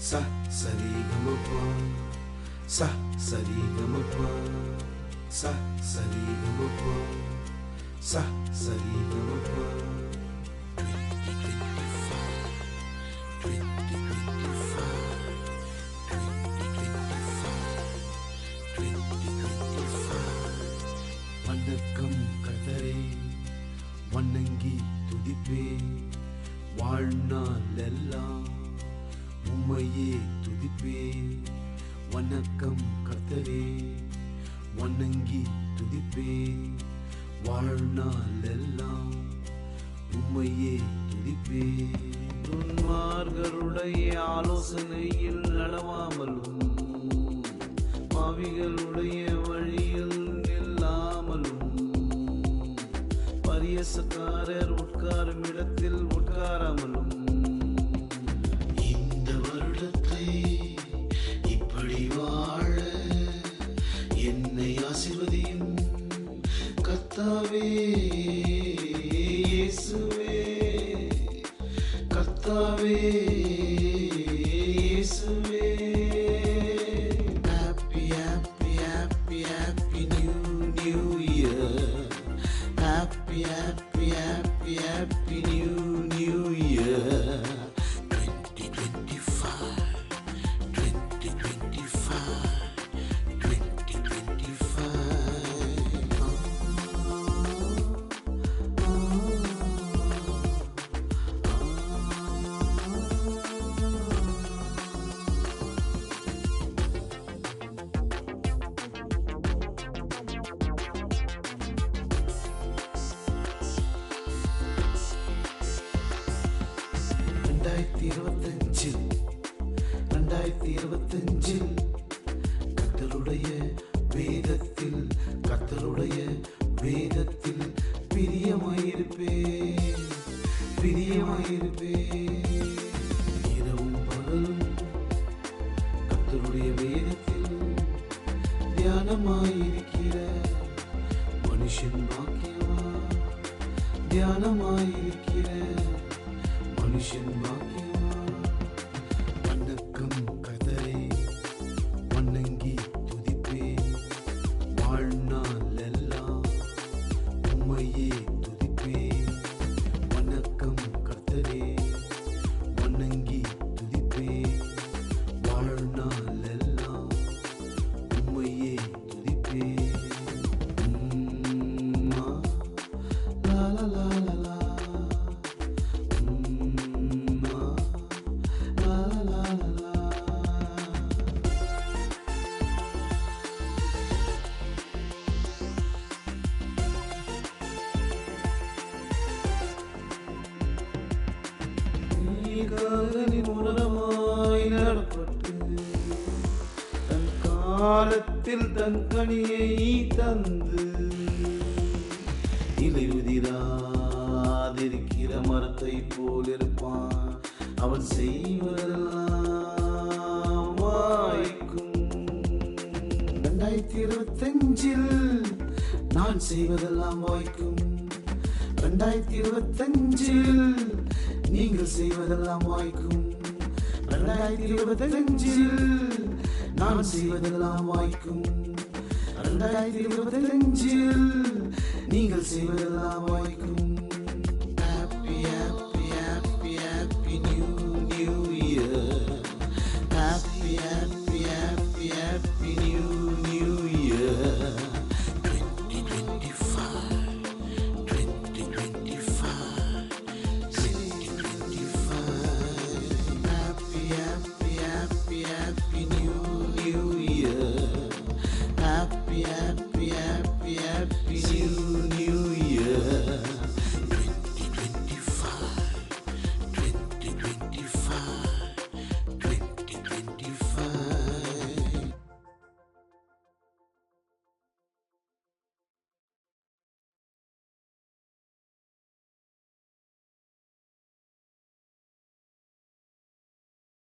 sa sa ri ga ma pa sa sa ri ga ma pa sa sa ri ga ma pa sa sa ri ga ma pa 2025 வணக்கம் கர்த்தரே வணங்கி துதிப்பே வாழ்நாள் எல்லாம் உம்மையே துதிப்பே வணக்கம் கர்த்தரே வணங்கி துதிப்பே வாழ்நாள் எல்லாம் உம்மையே துதிப்பே துன்மார்கருடைய ஆலோசனையில் நடவாமலும் பாவிகளுடைய வழியில் நில்லாமலும் பரியசக்காரர் உட்காரும் இடத்தில் உட்காராமலும் இந்த வருடத்தை இப்படி வாழ என்னை ஆசீர்வதியும் கர்த்தாவே இயேசுவே கர்த்தாவே இயேசுவே happy happy happy happy new year happy happy happy happy new year 2025 கர்த்தருடைய வேதத்தில் பிரியமாயிருப்பே இரவும் பகலும் கர்த்தருடைய வேதத்தில் தியானமாயிருக்கிற மனுஷன் பாக்கியவான் தியானமாயிருக்கிற மனுஷன் பாக்கியவான் வணக்கம் கர்த்தரே வணங்கி துதிப்பே வாழ்நாள் எல்லாம் உம்மையே துதிப்பே வணக்கம் கர்த்தரே வணங்கி துதிப்பே வாழ்நாள் எல்லாம் உம்மையே துதிப்பே லா லா லா லா லா உரமாய் நடப்பட்டு தன் காலத்தில் தன் கனியை தந்து இலையுதிராதிருக்கிற மரத்தை போல் இருப்பான் அவன் செய்வதெல்லாம் வாய்க்கும் 2025 நான் செய்வதெல்லாம் வாய்க்கும் 2025 நீங்கள் செய்வதெல்லாம் வாய்க்கும் 2025 நான் செய்வதெல்லாம் வாய்க்கும் 2025 நீங்கள் செய்வதெல்லாம் வாய்க்கும்